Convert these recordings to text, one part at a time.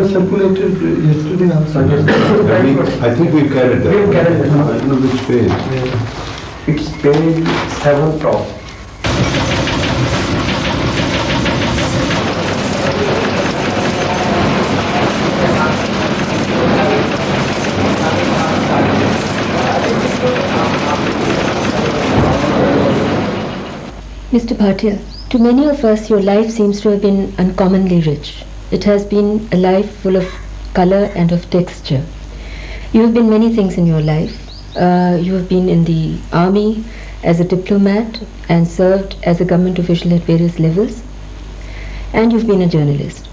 circulated yesterday also. I think we carried that. We carried that. I don't know which page. It's page 7 top. Mr. Bhatia, to many of us, your life seems to have been uncommonly rich. It has been a life full of color and of texture. You have been many things in your life. You have been in the army as a diplomat and served as a government official at various levels. And you've been a journalist.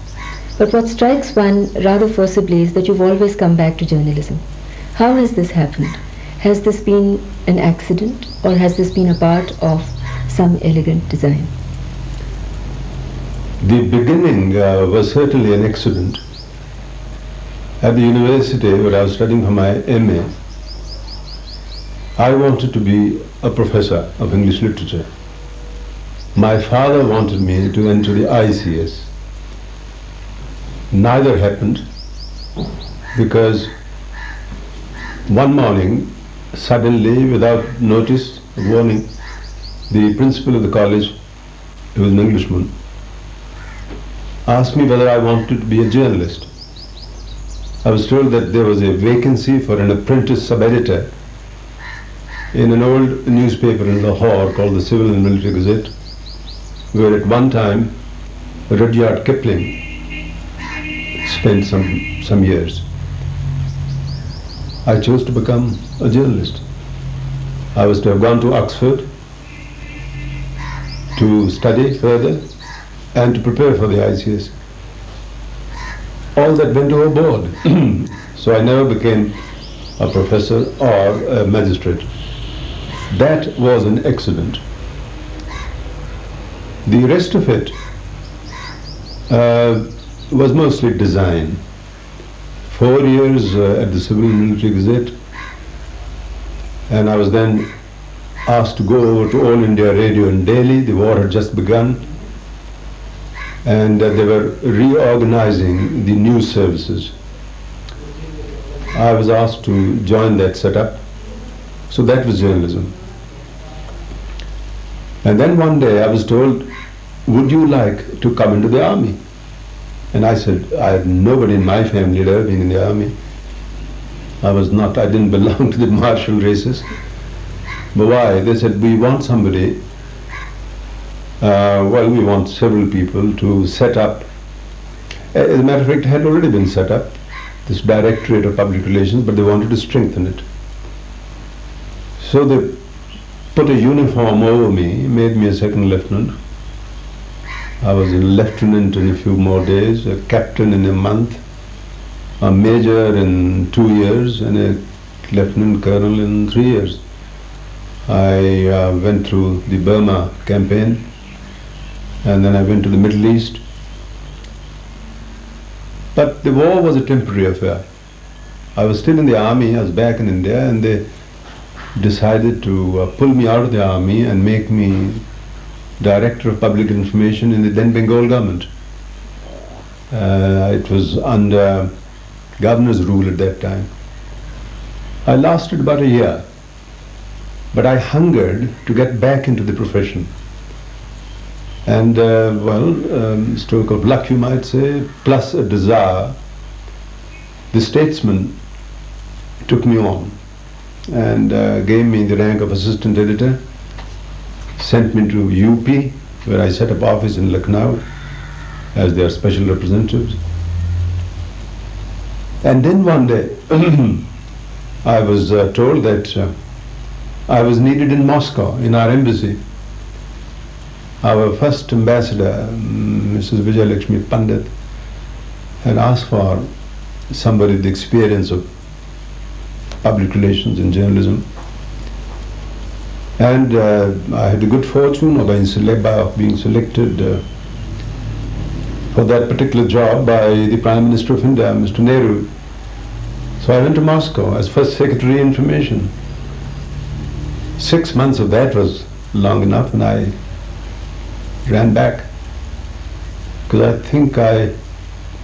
But what strikes one rather forcibly is that you've always come back to journalism. How has this happened? Has this been an accident, or has this been a part of some elegant design? The beginning was certainly an accident. At the university where I was studying for my MA, I wanted to be a professor of English literature. My father wanted me to enter the ICS. Neither happened, because one morning, suddenly, without notice, warning, the principal of the college, who was an Englishman, asked me whether I wanted to be a journalist. I was told that there was a vacancy for an apprentice sub-editor in an old newspaper in Lahore called the Civil and Military Gazette, where at one time Rudyard Kipling spent some years. I chose to become a journalist. I was to have gone to Oxford to study further and to prepare for the ICS. All that went overboard. So I never became a professor or a magistrate. That was an accident. The rest of it was mostly design. 4 years at the Civil and Military Gazette, and I was then asked to go over to All India Radio in Delhi. The war had just begun, and they were reorganizing the news services. I was asked to join that setup, so that was journalism. And then one day I was told, would you like to come into the army? And I said, I had nobody in my family had ever been in the army. I didn't belong to the martial races. But why? They said, we want somebody, we want several people to set up, as a matter of fact, it had already been set up, this Directorate of Public Relations, but they wanted to strengthen it. So they put a uniform over me, made me a second lieutenant. I was a lieutenant in a few more days, a captain in a month, a major in 2 years, and a lieutenant colonel in 3 years. I went through the Burma campaign, and then I went to the Middle East. But the war was a temporary affair. I was still in the army, I was back in India, and they decided to pull me out of the army and make me Director of Public Information in the then Bengal government. It was under governor's rule at that time. I lasted about a year, but I hungered to get back into the profession. And stroke of luck, you might say, plus a desire, the statesman took me on and gave me the rank of assistant editor, sent me to UP, where I set up office in Lucknow as their special representatives. And then one day I was told that I was needed in Moscow, in our embassy. Our first ambassador, Mrs. Vijayalakshmi Pandit, had asked for somebody with the experience of public relations and journalism. And I had the good fortune of being selected for that particular job by the Prime Minister of India, Mr. Nehru. So I went to Moscow as First Secretary Information. 6 months of that was long enough, and I ran back because I think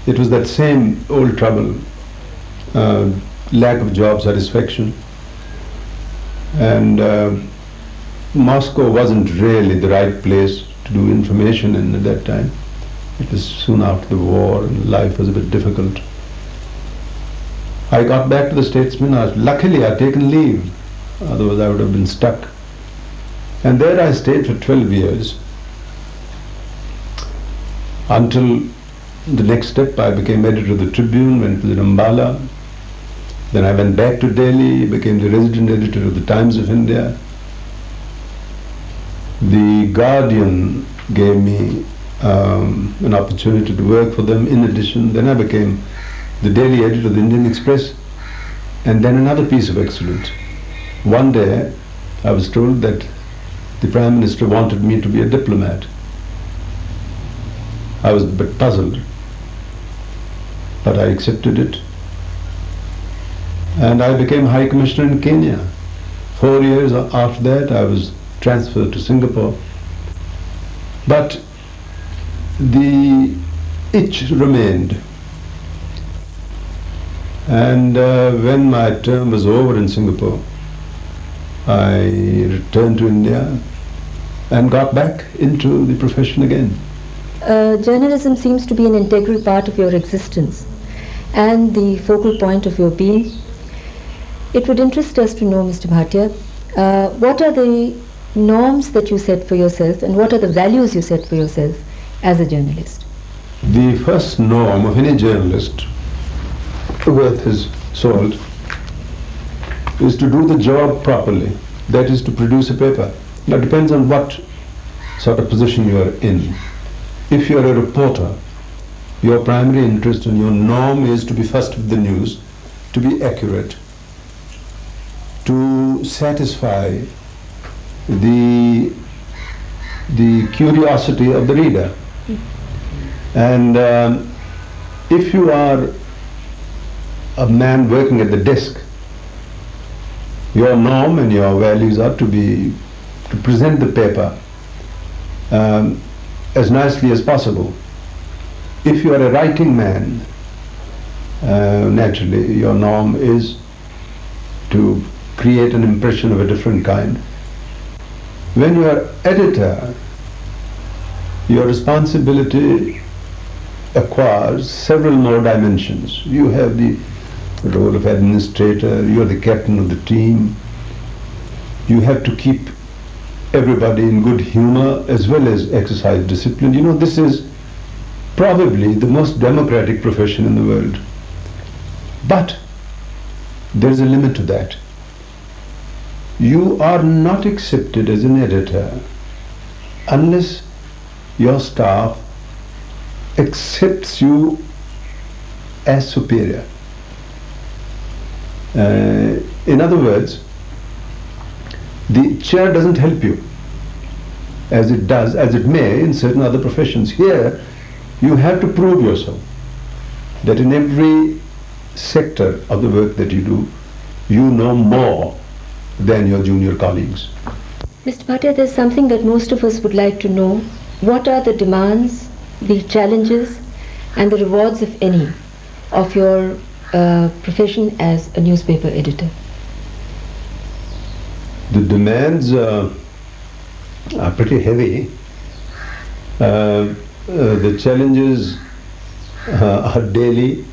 it was that same old trouble, lack of job satisfaction. And Moscow wasn't really the right place to do information in at that time. It was soon after the war and life was a bit difficult. I got back to the Statesman. Luckily I'd taken leave, otherwise I would have been stuck. And there I stayed for 12 years until the next step. I became editor of the Tribune, went to the Ambala. Then I went back to Delhi, became the resident editor of the Times of India. The Guardian gave me an opportunity to work for them in addition. Then I became the daily editor of the Indian Express, and then another piece of excellence. One day I was told that the Prime Minister wanted me to be a diplomat. I was a bit puzzled, but I accepted it. And I became High Commissioner in Kenya. 4 years after that I was transferred to Singapore. But the itch remained. And when my term was over in Singapore, I returned to India and got back into the profession again. Journalism seems to be an integral part of your existence and the focal point of your being. It would interest us to know, Mr. Bhatia, what are the norms that you set for yourself and what are the values you set for yourself as a journalist? The first norm of any journalist worth his salt is to do the job properly, that is to produce a paper. Now it depends on what sort of position you are in. If you are a reporter, your primary interest and your norm is to be first with the news, to be accurate, to satisfy the curiosity of the reader. And if you are a man working at the desk, your norm and your values are to present the paper as nicely as possible. If you are a writing man, naturally your norm is to create an impression of a different kind. When you are editor, your responsibility acquires several more dimensions. You have the role of administrator, you are the captain of the team. You have to keep everybody in good humor as well as exercise discipline. You know, this is probably the most democratic profession in the world. But there is a limit to that. You are not accepted as an editor unless your staff accepts you as superior. In other words, the chair doesn't help you as it may in certain other professions. Here, you have to prove yourself that in every sector of the work that you do, you know more than your junior colleagues. Mr. Bhatia, there's something that most of us would like to know. What are the demands, the challenges, and the rewards, if any, of your profession as a newspaper editor? The demands are pretty heavy. The challenges are daily,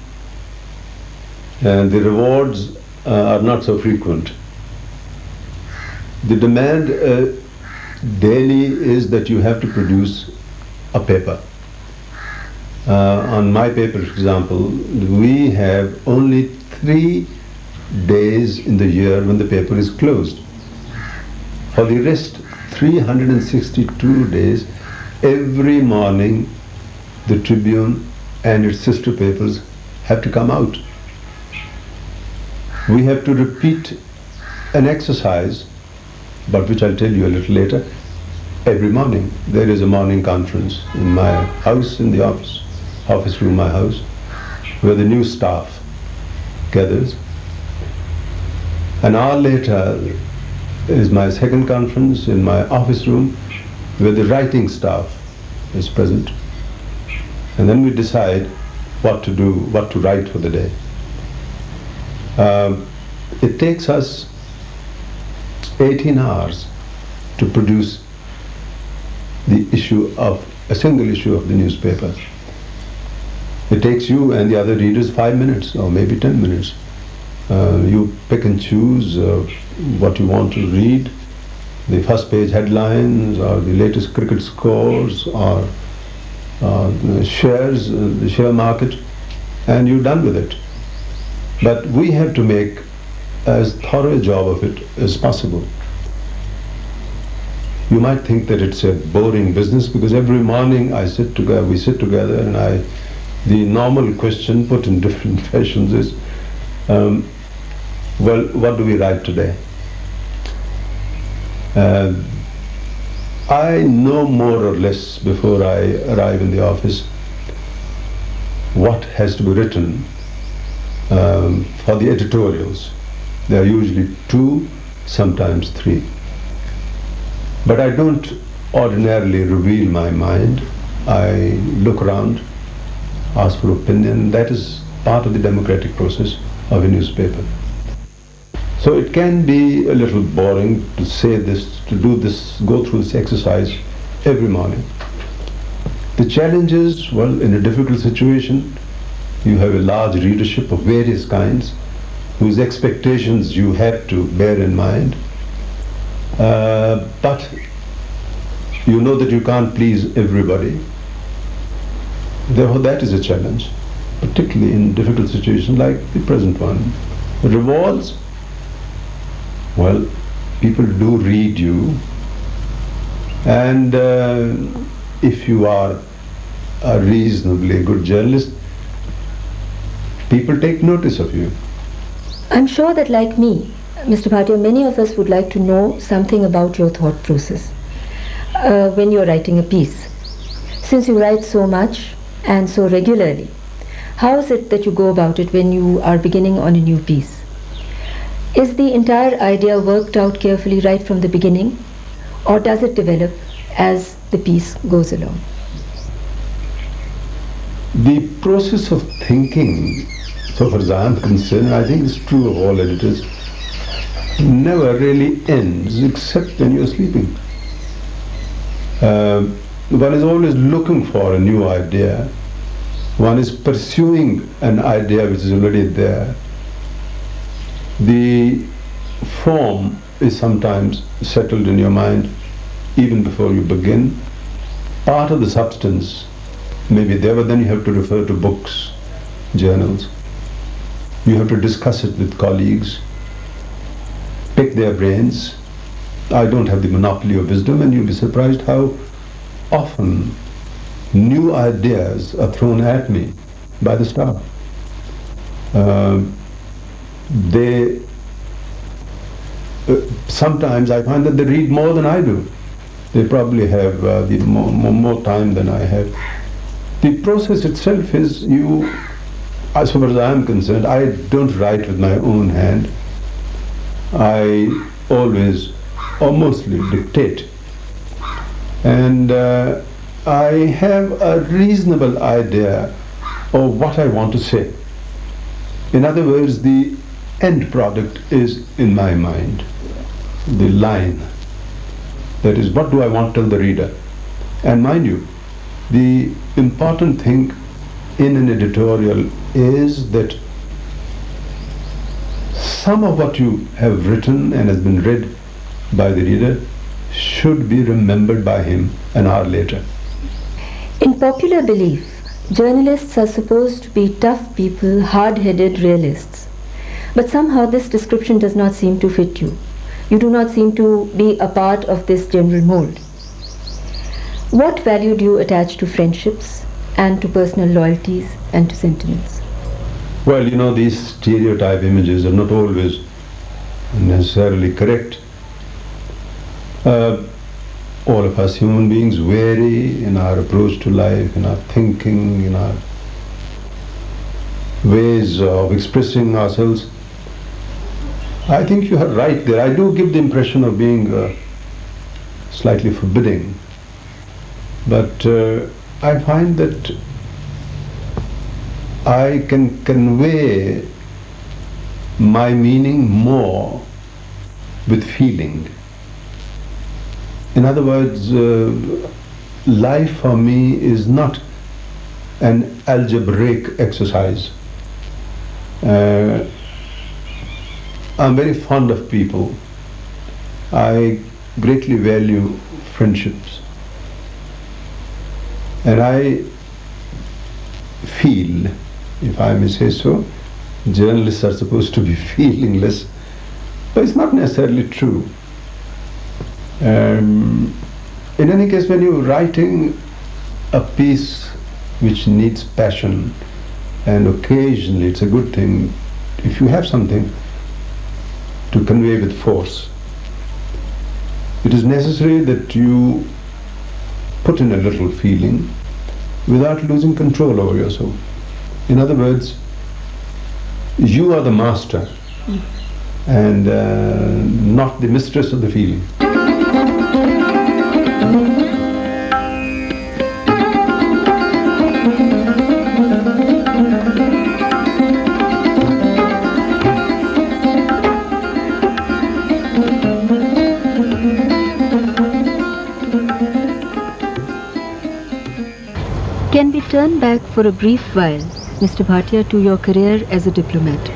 and the rewards are not so frequent. The demand daily is that you have to produce a paper. On my paper, for example, we have only 3 days in the year when the paper is closed. For the rest, 362 days, every morning the Tribune and its sister papers have to come out. We have to repeat an exercise, but which I'll tell you a little later. Every morning there is a morning conference in my house, in the office room, my house, where the new staff gathers. An hour later is my second conference in my office room, where the writing staff is present. And then we decide what to do, what to write for the day. It takes us 18 hours to produce a single issue of the newspaper. It takes you and the other readers 5 minutes or maybe 10 minutes. You pick and choose what you want to read, the first page headlines or the latest cricket scores or the shares, the share market, and you're done with it. But we have to make as thorough a job of it as possible. You might think that it's a boring business because every morning we sit together, and the normal question put in different fashions is, well, what do we write today? I know more or less before I arrive in the office what has to be written for the editorials. There are usually 2, sometimes 3. But I don't ordinarily reveal my mind. I look around, ask for opinion. That is part of the democratic process of a newspaper. So it can be a little boring to say this, to do this, go through this exercise every morning. The challenge is, well, in a difficult situation, you have a large readership of various kinds whose expectations you have to bear in mind. But you know that you can't please everybody. Therefore, that is a challenge, particularly in difficult situations like the present one. The rewards, well, people do read you, and if you are a reasonably good journalist, people take notice of you. I'm sure that, like me, Mr. Bhatia, many of us would like to know something about your thought process when you're writing a piece. Since you write so much and so regularly, how is it that you go about it when you are beginning on a new piece? Is the entire idea worked out carefully right from the beginning, or does it develop as the piece goes along? The process of thinking, so far as I am concerned, I think it's true of all editors, never really ends except when you're sleeping. One is always looking for a new idea. One is pursuing an idea which is already there. The form is sometimes settled in your mind even before you begin. Part of the substance may be there, but then you have to refer to books, journals. You have to discuss it with colleagues, pick their brains. I don't have the monopoly of wisdom, and you'll be surprised how often new ideas are thrown at me by the staff. Sometimes I find that they read more than I do. They probably have more time than I have. The process itself is, as far as I am concerned, I don't write with my own hand. I always or mostly dictate. And I have a reasonable idea of what I want to say. In other words, the end product is in my mind. The line. That is, what do I want to tell the reader? And mind you, the important thing in an editorial is that some of what you have written and has been read by the reader should be remembered by him an hour later. In popular belief, journalists are supposed to be tough people, hard-headed realists. But somehow this description does not seem to fit you. You do not seem to be a part of this general mold. What value do you attach to friendships and to personal loyalties and to sentiments? Well, these stereotype images are not always necessarily correct. All of us human beings vary in our approach to life, in our thinking, in our ways of expressing ourselves. I think you are right there. I do give the impression of being slightly forbidding, but I find that I can convey my meaning more with feeling. In other words, life for me is not an algebraic exercise. I'm very fond of people. I greatly value friendships. And I feel, if I may say so, journalists are supposed to be feelingless, but it's not necessarily true. In any case, when you're writing a piece which needs passion, and occasionally it's a good thing if you have something to convey with force, it is necessary that you put in a little feeling without losing control over yourself. In other words, you are the master and not the mistress of the feeling. Can we turn back for a brief while, Mr. Bhatia, to your career as a diplomat?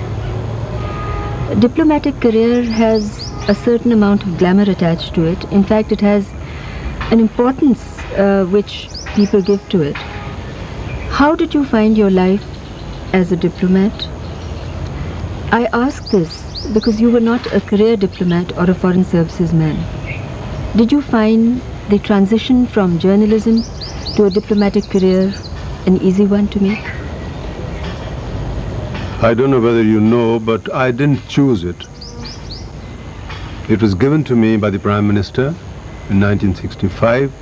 A diplomatic career has a certain amount of glamour attached to it. In fact, it has an importance which people give to it. How did you find your life as a diplomat? I ask this because you were not a career diplomat or a foreign services man. Did you find the transition from journalism to a diplomatic career an easy one to make? I don't know whether you know, but I didn't choose it. It was given to me by the Prime Minister in 1965.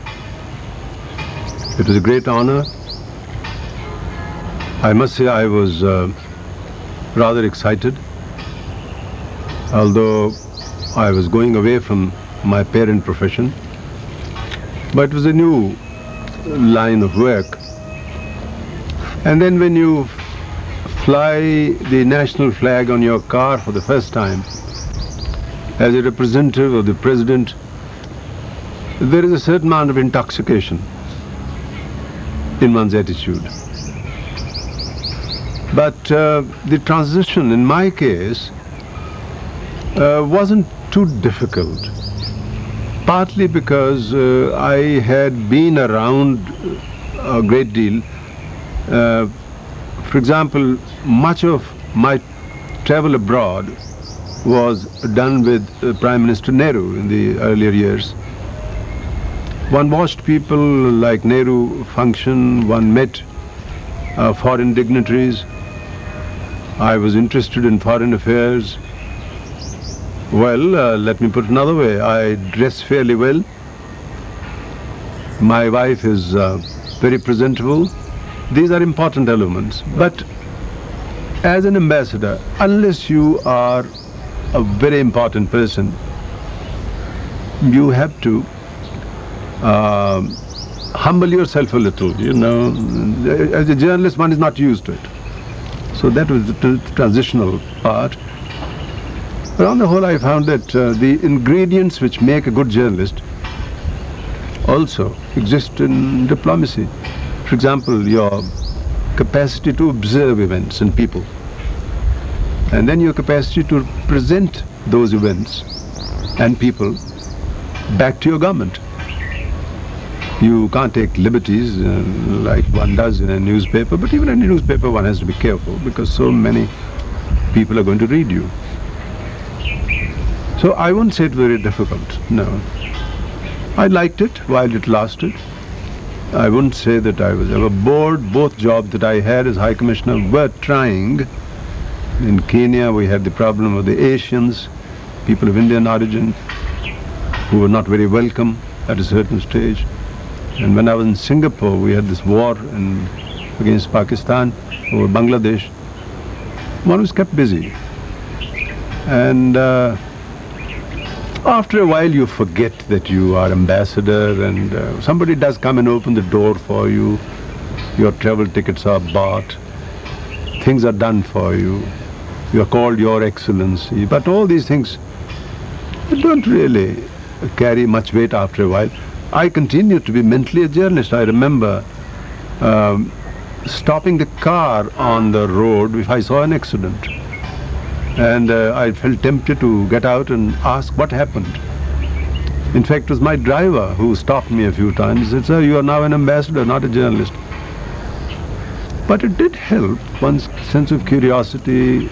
It was a great honor. I must say I was rather excited, although I was going away from my parent profession. But it was a new line of work. And then when you fly the national flag on your car for the first time, as a representative of the President, there is a certain amount of intoxication in one's attitude. But the transition, in my case, wasn't too difficult. Partly because I had been around a great deal. For example, much of my travel abroad was done with Prime Minister Nehru in the earlier years. One watched people like Nehru function, one met foreign dignitaries. I was interested in foreign affairs. Well, let me put it another way. I dress fairly well. My wife is very presentable. These are important elements. But as an ambassador, unless you are a very important person, you have to humble yourself a little, you know. As a journalist, one is not used to it. So that was the transitional part. But on the whole, I found that the ingredients which make a good journalist also exist in diplomacy. For example, your capacity to observe events and people, and then your capacity to present those events and people back to your government. You can't take liberties like one does in a newspaper, but even in a newspaper one has to be careful because so many people are going to read you. So I won't say it very difficult, no. I liked it while it lasted. I wouldn't say that I was ever bored. Both jobs that I had as High Commissioner were trying. In Kenya we had the problem of the Asians, people of Indian origin, who were not very welcome at a certain stage. And when I was in Singapore, we had this war against Pakistan over Bangladesh. One was kept busy. And after a while you forget that you are ambassador, and somebody does come and open the door for you, your travel tickets are bought, things are done for you. You are called Your Excellency. But all these things don't really carry much weight after a while. I continued to be mentally a journalist. I remember stopping the car on the road if I saw an accident. And I felt tempted to get out and ask what happened. In fact, it was my driver who stopped me a few times. He said, "Sir, you are now an ambassador, not a journalist." But it did help. One's sense of curiosity,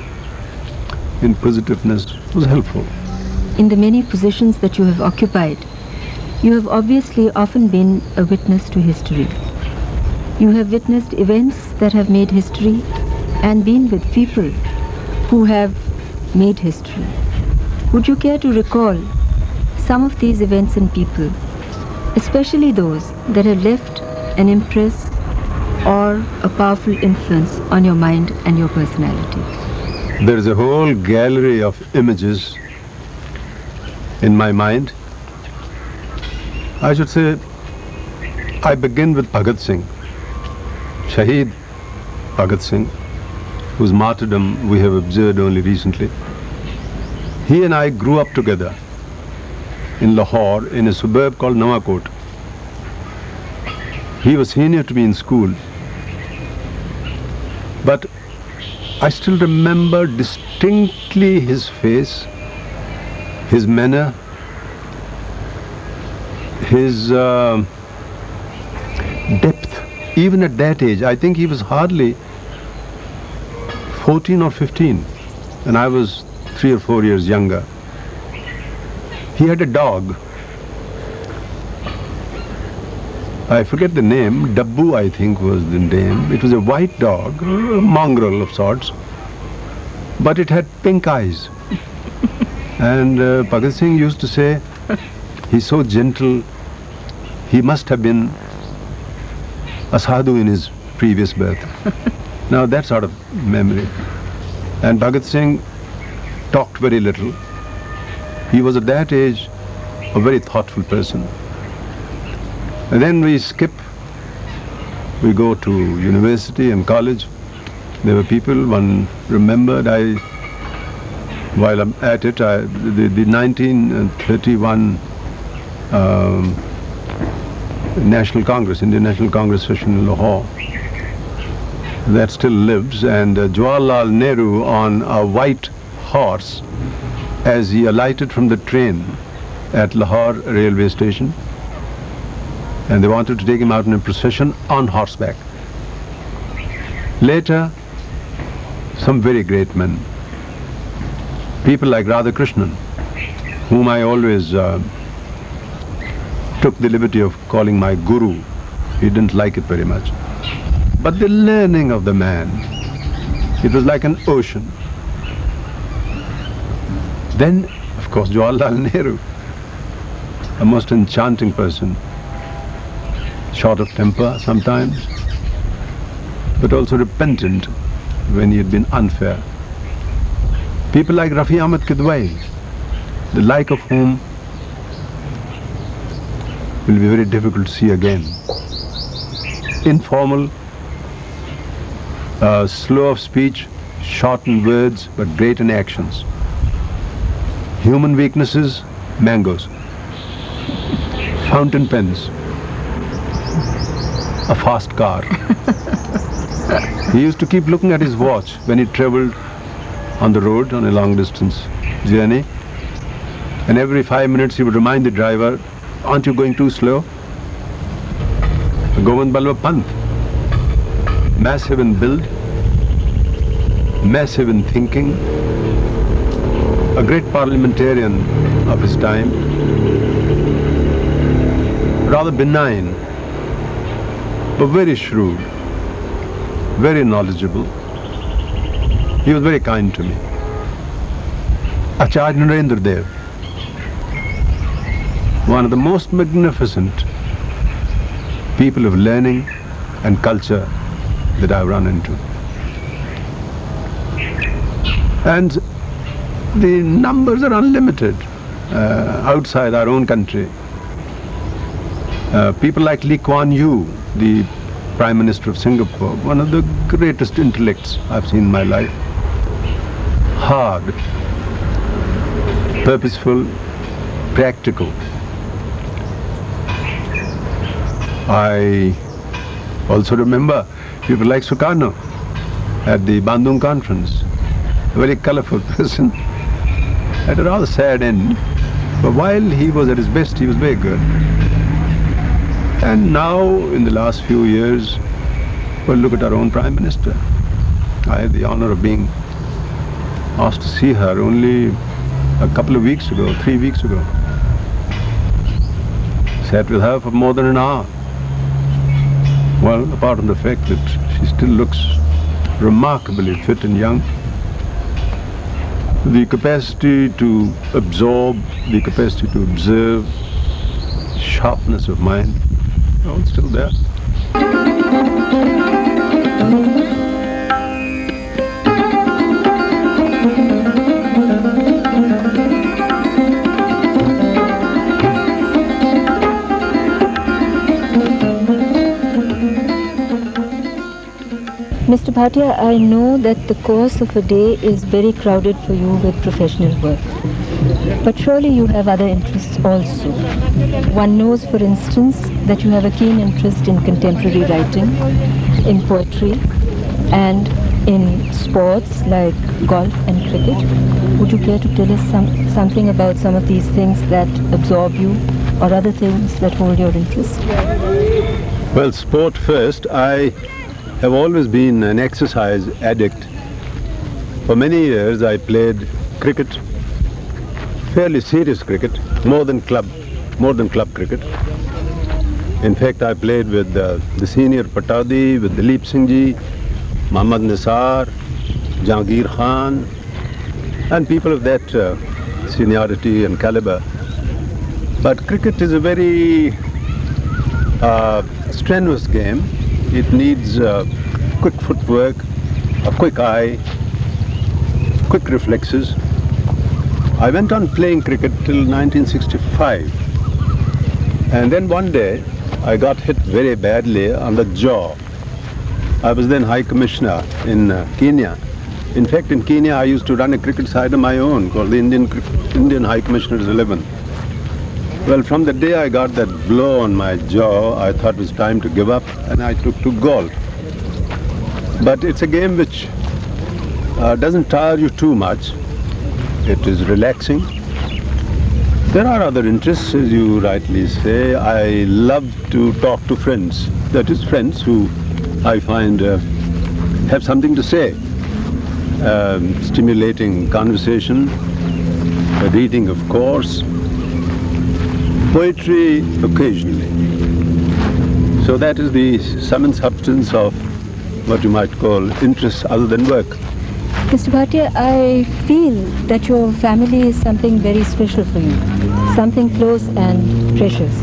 inquisitiveness was helpful. In the many positions that you have occupied, you have obviously often been a witness to history. You have witnessed events that have made history and been with people who have made history. Would you care to recall some of these events and people, especially those that have left an impress or a powerful influence on your mind and your personality? There is a whole gallery of images in my mind. I should say, I begin with Bhagat Singh, Shaheed Bhagat Singh, whose martyrdom we have observed only recently. He and I grew up together in Lahore in a suburb called Nawakot. He was senior to me in school. But I still remember distinctly his face, his manner, his depth. Even at that age, I think he was hardly 14 or 15, and I was 3 or 4 years younger. He had a dog. I forget the name. Dabbu, I think, was the name. It was a white dog, a mongrel of sorts, but it had pink eyes. And Bhagat Singh used to say, "He's so gentle, he must have been a sadhu in his previous birth." Now that's out of memory. And Bhagat Singh talked very little. He was at that age a very thoughtful person. And then we skip, we go to university and college. There were people, one remembered, while I'm at it, the 1931 National Congress, Indian National Congress session in Lahore, that still lives, and Jawaharlal Nehru on a white horse as he alighted from the train at Lahore railway station, and they wanted to take him out in a procession on horseback. Later, some very great men, people like Radhakrishnan, whom I always took the liberty of calling my guru. He didn't like it very much. But the learning of the man, it was like an ocean. Then, of course, Jawaharlal Nehru, a most enchanting person, short of temper sometimes, but also repentant when he had been unfair. People like Rafi Ahmed Kidwai, the like of whom will be very difficult to see again. Informal, slow of speech, short in words, but great in actions. Human weaknesses, mangoes. Fountain pens. A fast car. He used to keep looking at his watch when he traveled on the road on a long distance journey. And every 5 minutes he would remind the driver, "Aren't you going too slow?" Govind Ballabh Pant, massive in build, massive in thinking, a great parliamentarian of his time, rather benign, but very shrewd, very knowledgeable. He was very kind to me. Acharya Narendra Dev, one of the most magnificent people of learning and culture that I've run into. And the numbers are unlimited outside our own country. People like Lee Kuan Yew, the Prime Minister of Singapore, one of the greatest intellects I've seen in my life. Hard, purposeful, practical. I also remember people like Sukarno at the Bandung conference, a very colorful person, at a rather sad end. But while he was at his best, he was very good. And now, in the last few years, well, look at our own Prime Minister. I had the honor of being asked to see her only a couple of weeks ago, 3 weeks ago. Sat with her for more than an hour. Well, apart from the fact that she still looks remarkably fit and young, the capacity to absorb, the capacity to observe, sharpness of mind, all still there. Mr. Bhatia, I know that the course of a day is very crowded for you with professional work. But surely you have other interests also. One knows, for instance, that you have a keen interest in contemporary writing, in poetry, and in sports like golf and cricket. Would you care to tell us something about some of these things that absorb you, or other things that hold your interest? Well, sport first. I have always been an exercise addict. For many years I played cricket, fairly serious cricket, more than club cricket. In fact, I played with the senior Pataudi, with Dilip Singh Ji, Muhammad Nisar, Jahangir Khan, and people of that seniority and caliber. But cricket is a very strenuous game. It needs quick footwork, a quick eye, quick reflexes. I went on playing cricket till 1965. And then one day, I got hit very badly on the jaw. I was then High Commissioner in Kenya. In fact, in Kenya, I used to run a cricket side of my own called the Indian High Commissioner's 11. Well, from the day I got that blow on my jaw, I thought it was time to give up, and I took to golf. But it's a game which doesn't tire you too much. It is relaxing. There are other interests, as you rightly say. I love to talk to friends. That is, friends who I find have something to say. Stimulating conversation, reading, of course. Poetry occasionally. So that is the sum and substance of what you might call interests other than work. Mr. Bhatia, I feel that your family is something very special for you, something close and precious.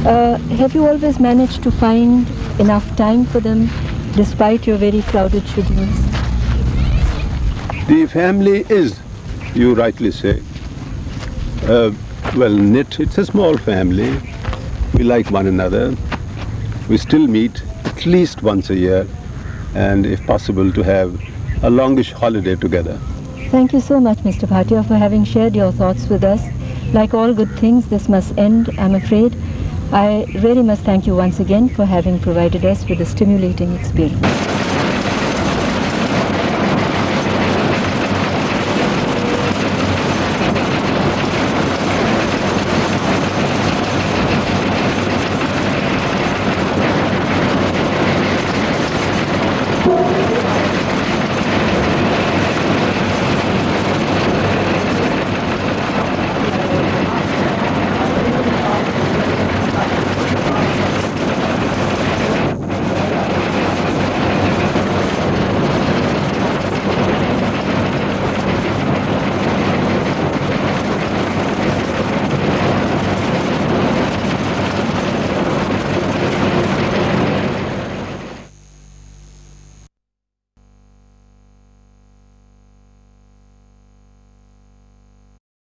Have you always managed to find enough time for them despite your very crowded schedules? The family is, you rightly say, well knit. It's a small family. We like one another. We still meet at least once a year, and if possible to have a longish holiday together. Thank you so much, Mr. Bhatia, for having shared your thoughts with us. Like all good things, this must end, I'm afraid. I really must thank you once again for having provided us with a stimulating experience.